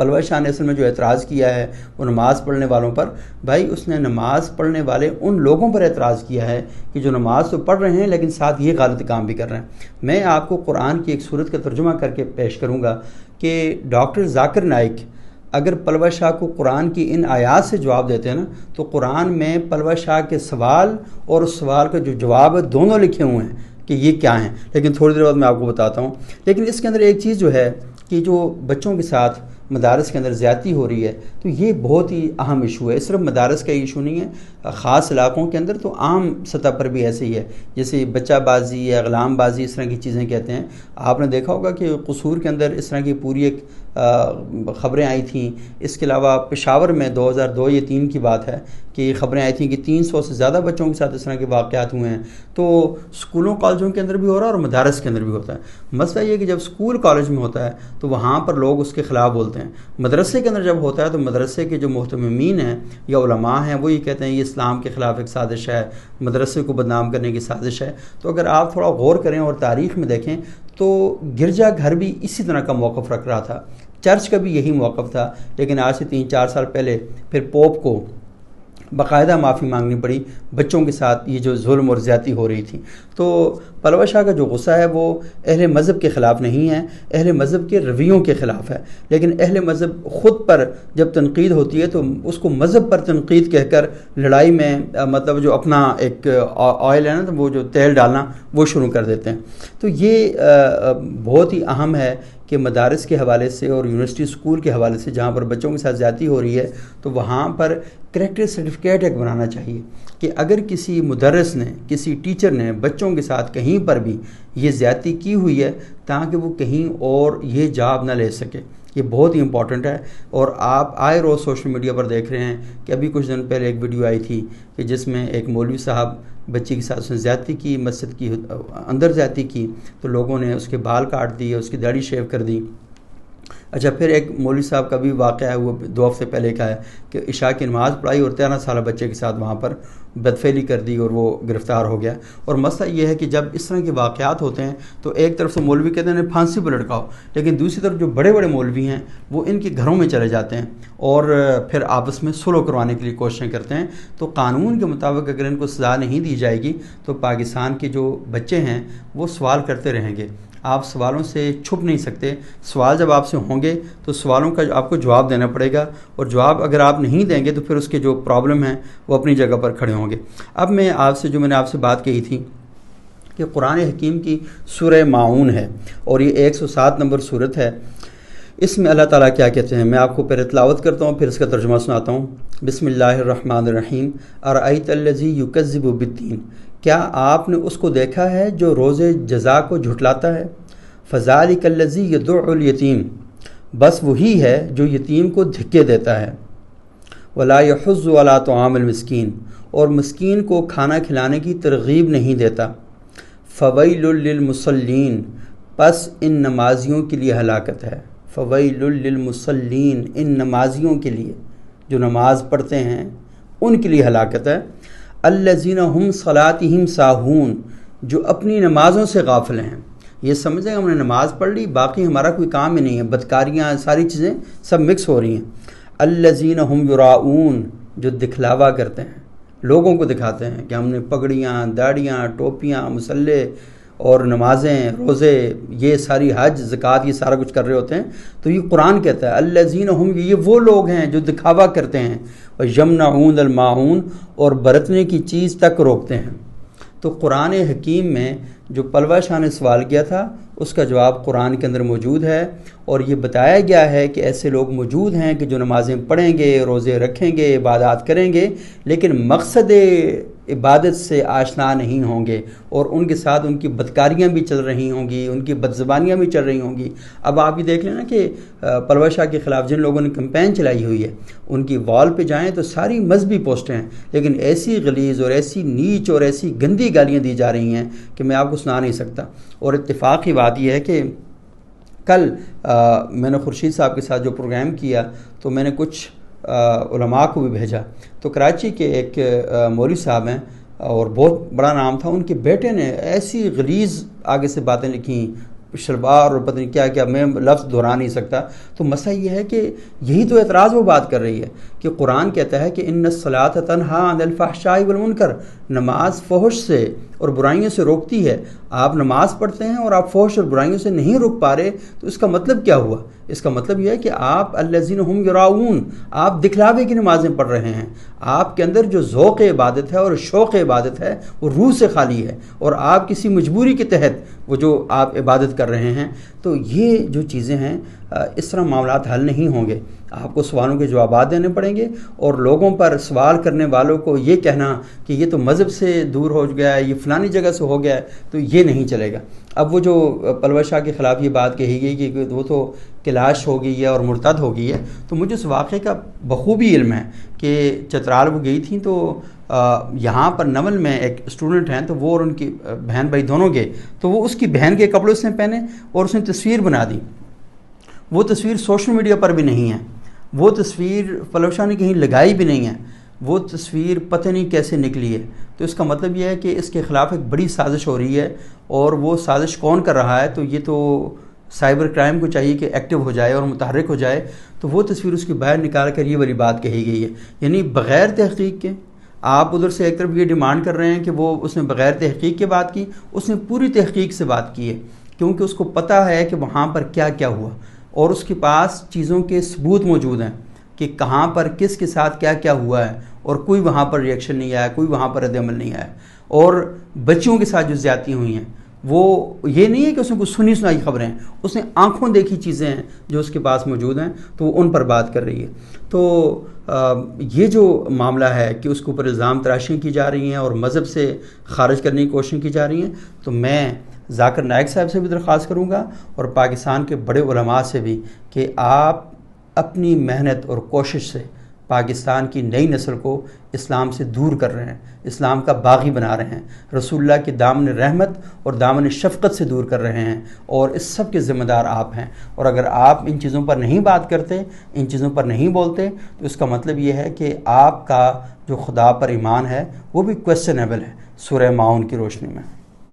پلوہ شاہ نے اصل میں جو اعتراض کیا ہے وہ نماز پڑھنے والوں پر، بھائی اس نے نماز پڑھنے والے ان لوگوں پر اعتراض کیا ہے کہ جو نماز تو پڑھ رہے ہیں لیکن ساتھ یہ غلط کام بھی کر رہے ہیں۔ میں آپ کو قرآن کی ایک صورت کا ترجمہ کر کے پیش کروں گا کہ ڈاکٹر ذاکر نائک اگر پلوہ شاہ کو قرآن کی ان آیات سے جواب دیتے ہیں نا، تو قرآن میں پلوہ شاہ کے سوال اور اس سوال کا جو جواب ہے دونوں لکھے ہوئے ہیں کہ یہ کیا ہیں، لیکن تھوڑی دیر بعد میں آپ کو بتاتا ہوں۔ لیکن اس کے اندر ایک چیز جو ہے کہ جو بچوں کے ساتھ مدارس کے اندر زیادتی ہو رہی ہے، تو یہ بہت ہی اہم ایشو ہے۔ صرف مدارس کا ایشو نہیں ہے، خاص علاقوں کے اندر تو عام سطح پر بھی ایسے ہی ہے، جیسے بچہ بازی یا غلام بازی اس طرح کی چیزیں کہتے ہیں۔ آپ نے دیکھا ہوگا کہ قصور کے اندر اس طرح کی پوری ایک خبریں آئی تھیں۔ اس کے علاوہ پشاور میں 2002 یا 2003 کی بات ہے کہ یہ خبریں آئی تھیں کہ 300 سے زیادہ بچوں کے ساتھ اس طرح کے واقعات ہوئے ہیں۔ تو اسکولوں کالجوں کے اندر بھی ہو رہا ہے اور مدارس کے اندر بھی ہوتا ہے۔ مسئلہ یہ کہ جب اسکول کالج میں ہوتا ہے تو وہاں پر لوگ اس کے خلاف بولتے ہیں، مدرسے کے اندر جب ہوتا ہے تو مدرسے کے جو محتممین ہیں یا علماء ہیں وہ یہ کہتے ہیں یہ اسلام کے خلاف ایک سازش ہے، مدرسے کو بدنام کرنے کی سازش ہے۔ تو اگر آپ تھوڑا غور کریں اور تاریخ میں دیکھیں تو گرجا گھر بھی اسی طرح کا موقف رکھ رہا تھا، چرچ کا بھی یہی موقف تھا، لیکن آج سے 3-4 سال پہلے پھر پوپ کو باقاعدہ معافی مانگنی پڑی بچوں کے ساتھ یہ جو ظلم اور زیادتی ہو رہی تھی۔ تو پلوہ شاہ کا جو غصہ ہے وہ اہل مذہب کے خلاف نہیں ہے، اہل مذہب کے رویوں کے خلاف ہے، لیکن اہل مذہب خود پر جب تنقید ہوتی ہے تو اس کو مذہب پر تنقید کہہ کر لڑائی میں مطلب جو اپنا ایک آئل ہے نا تو وہ جو تیل ڈالنا وہ شروع کر دیتے ہیں۔ تو یہ بہت ہی اہم ہے کہ مدارس کے حوالے سے اور یونیورسٹی اسکول کے حوالے سے جہاں پر بچوں کے ساتھ زیادتی ہو رہی ہے تو وہاں پر کریکٹر سرٹیفکیٹ ایک بنانا چاہیے کہ اگر کسی مدرس نے کسی ٹیچر نے بچوں کے ساتھ کہیں پر بھی یہ زیادتی کی ہوئی ہے تاکہ وہ کہیں اور یہ جاب نہ لے سکے، یہ بہت ہی امپورٹنٹ ہے۔ اور آپ آئے روز سوشل میڈیا پر دیکھ رہے ہیں کہ ابھی کچھ دن پہلے ایک ویڈیو آئی تھی کہ جس میں ایک مولوی صاحب بچی کے ساتھ اس نے زیادتی کی، مسجد کی اندر زیادتی کی، تو لوگوں نے اس کے بال کاٹ دیے، اس کی داڑھی شیو کر دی۔ اچھا، پھر ایک مولوی صاحب کا بھی واقعہ ہے، وہ 2 ہفتے پہلے کا ہے کہ عشاء کی نماز پڑھائی اور 13 سالہ بچے کے ساتھ وہاں پر بدفعلی کر دی اور وہ گرفتار ہو گیا۔ اور مسئلہ یہ ہے کہ جب اس طرح کے واقعات ہوتے ہیں تو ایک طرف سے مولوی کہتے ہیں پھانسی پہ لٹکاؤ، لیکن دوسری طرف جو بڑے بڑے مولوی ہیں وہ ان کے گھروں میں چلے جاتے ہیں اور پھر آپس میں صلح کروانے کے لیے کوششیں کرتے ہیں۔ تو قانون کے مطابق اگر ان کو سزا نہیں دی جائے گی تو پاکستان کے جو بچے ہیں وہ سوال کرتے رہیں گے، آپ سوالوں سے چھپ نہیں سکتے۔ سوال جب آپ سے ہوں گے تو سوالوں کا آپ کو جواب دینا پڑے گا، اور جواب اگر آپ نہیں دیں گے تو پھر اس کے جو پرابلم ہیں وہ اپنی جگہ پر کھڑے ہوں گے۔ اب میں نے آپ سے بات کہی تھی کہ قرآن حکیم کی سورہ ماعون ہے اور یہ 107 نمبر سورت ہے۔ اس میں اللہ تعالیٰ کیا کہتے ہیں، میں آپ کو پہلے تلاوت کرتا ہوں پھر اس کا ترجمہ سناتا ہوں۔ بسم اللہ الرحمن الرحیم۔ ارأیت الذی یکذب بالدین، کیا آپ نے اس کو دیکھا ہے جو روز جزا کو جھٹلاتا ہے؟ فذلک الذی یدع الیتیم، بس وہی ہے جو یتیم کو دھکے دیتا ہے۔ ولا یحض علی طعام المسکین، اور مسکین کو کھانا کھلانے کی ترغیب نہیں دیتا۔ فویل للمصلین، پس ان نمازیوں کے لیے ہلاکت ہے۔ فویل للمصلین، ان نمازیوں کے لیے جو نماز پڑھتے ہیں ان کے لیے ہلاکت ہے۔ الذین هم صلاتہم ساہون، جو اپنی نمازوں سے غافل ہیں۔ یہ سمجھیں ہم نے نماز پڑھ لی، باقی ہمارا کوئی کام ہی نہیں ہے، بدکاریاں ساری چیزیں سب مکس ہو رہی ہیں۔ الذین هم یراؤون، جو دکھلاوا کرتے ہیں، لوگوں کو دکھاتے ہیں کہ ہم نے پگڑیاں، داڑیاں، ٹوپیاں، مسلے اور نمازیں، روزے، یہ ساری حج، زکوٰۃ، یہ سارا کچھ کر رہے ہوتے ہیں۔ تو یہ قرآن کہتا ہے الذین هم، یہ وہ لوگ ہیں جو دکھاوا کرتے ہیں، یمنعون الماعون، اور برتنے کی چیز تک روکتے ہیں۔ تو قرآن حکیم میں جو پلوہ شاہ نے سوال کیا تھا اس کا جواب قرآن کے اندر موجود ہے، اور یہ بتایا گیا ہے کہ ایسے لوگ موجود ہیں کہ جو نمازیں پڑھیں گے، روزے رکھیں گے، عبادات کریں گے، لیکن مقصد عبادت سے آشنا نہیں ہوں گے، اور ان کے ساتھ ان کی بدکاریاں بھی چل رہی ہوں گی، ان کی بدزبانیاں بھی چل رہی ہوں گی۔ اب آپ یہ دیکھ لیں نا کہ پلوہ شاہ کے خلاف جن لوگوں نے کمپین چلائی ہوئی ہے ان کی وال پہ جائیں تو ساری مذہبی پوسٹیں ہیں، لیکن ایسی غلیظ اور ایسی نیچ اور ایسی گندی گالیاں دی جا رہی ہیں کہ میں آپ کو سنا نہیں سکتا۔ اور اتفاق کی بات یہ ہے کہ کل میں نے خورشید صاحب کے ساتھ جو پروگرام کیا تو میں نے کچھ علماء کو بھی بھیجا، تو کراچی کے ایک مولوی صاحب ہیں اور بہت بڑا نام تھا، ان کے بیٹے نے ایسی غلیظ آگے سے باتیں لکھیں، شلوار اور پتہ نہیں کیا کیا، میں لفظ دہرا نہیں سکتا. تو مسئلہ یہ ہے کہ یہی تو اعتراض وہ بات کر رہی ہے کہ قرآن کہتا ہے کہ ان الصلاۃ تنہا عن الفحشاء والمنکر، نماز فحش سے اور برائیوں سے روکتی ہے. آپ نماز پڑھتے ہیں اور آپ فحش اور برائیوں سے نہیں روک پا رہے، تو اس کا مطلب کیا ہوا؟ اس کا مطلب یہ ہے کہ آپ الذین ہم یراؤون، آپ دکھلاوے کی نمازیں پڑھ رہے ہیں. آپ کے اندر جو ذوق عبادت ہے اور شوق عبادت ہے وہ روح سے خالی ہے، اور آپ کسی مجبوری کے تحت وہ جو آپ عبادت کر رہے ہیں. تو یہ جو چیزیں ہیں اس طرح معاملات حل نہیں ہوں گے. آپ کو سوالوں کے جوابات دینے پڑیں گے، اور لوگوں پر سوال کرنے والوں کو یہ کہنا کہ یہ تو مذہب سے دور ہو گیا ہے، یہ فلانی جگہ سے ہو گیا ہے، تو یہ نہیں چلے گا. اب وہ جو پلوہ شاہ کے خلاف یہ بات کہی گئی کہ وہ تو کلاش ہو گئی ہے اور مرتد ہو گئی ہے، تو مجھے اس واقعے کا بخوبی علم ہے کہ چترال وہ گئی تھیں تو یہاں پر نول میں ایک اسٹوڈنٹ ہیں، تو وہ اور ان کی بہن بھائی دونوں گئے، تو وہ اس کی بہن کے کپڑے اس نے پہنے اور اس نے تصویر بنا دی. وہ تصویر سوشل میڈیا پر بھی نہیں ہے، وہ تصویر پلوہ شاہ نے کہیں لگائی بھی نہیں ہے، وہ تصویر پتہ نہیں کیسے نکلی ہے. تو اس کا مطلب یہ ہے کہ اس کے خلاف ایک بڑی سازش ہو رہی ہے، اور وہ سازش کون کر رہا ہے؟ تو یہ تو سائبر کرائم کو چاہیے کہ ایکٹیو ہو جائے اور متحرک ہو جائے. تو وہ تصویر اس کی باہر نکال کر یہ والی بات کہی گئی ہے، یعنی بغیر تحقیق کے. آپ ادھر سے ایک طرف یہ ڈیمانڈ کر رہے ہیں کہ وہ اس نے بغیر تحقیق کے بات کی، اس نے پوری تحقیق سے بات کی ہے، کیونکہ اس کو پتہ ہے کہ وہاں پر کیا کیا ہوا، اور اس کے پاس چیزوں کے ثبوت موجود ہیں کہ کہاں پر کس کے ساتھ کیا کیا ہوا ہے، اور کوئی وہاں پر ریئیکشن نہیں آیا، کوئی وہاں پر رد عمل نہیں آیا. اور بچیوں کے ساتھ جو زیادتی ہوئی ہیں، وہ یہ نہیں ہے کہ اس نے کچھ سنی سنائی خبریں ہیں، اس نے آنکھوں دیکھی چیزیں ہیں جو اس کے پاس موجود ہیں، تو وہ ان پر بات کر رہی ہے. تو یہ جو معاملہ ہے کہ اس کے اوپر الزام تراشیاں کی جا رہی ہیں اور مذہب سے خارج کرنے کی کوششیں کی جا رہی ہیں، تو میں ذاکر نائک صاحب سے بھی درخواست کروں گا اور پاکستان کے بڑے علماء سے بھی کہ آپ اپنی محنت اور کوشش سے پاکستان کی نئی نسل کو اسلام سے دور کر رہے ہیں، اسلام کا باغی بنا رہے ہیں، رسول اللہ کے دامن رحمت اور دامن شفقت سے دور کر رہے ہیں، اور اس سب کے ذمہ دار آپ ہیں. اور اگر آپ ان چیزوں پر نہیں بات کرتے، ان چیزوں پر نہیں بولتے، تو اس کا مطلب یہ ہے کہ آپ کا جو خدا پر ایمان ہے وہ بھی کویسچنیبل ہے سورہ ماؤن کی روشنی میں.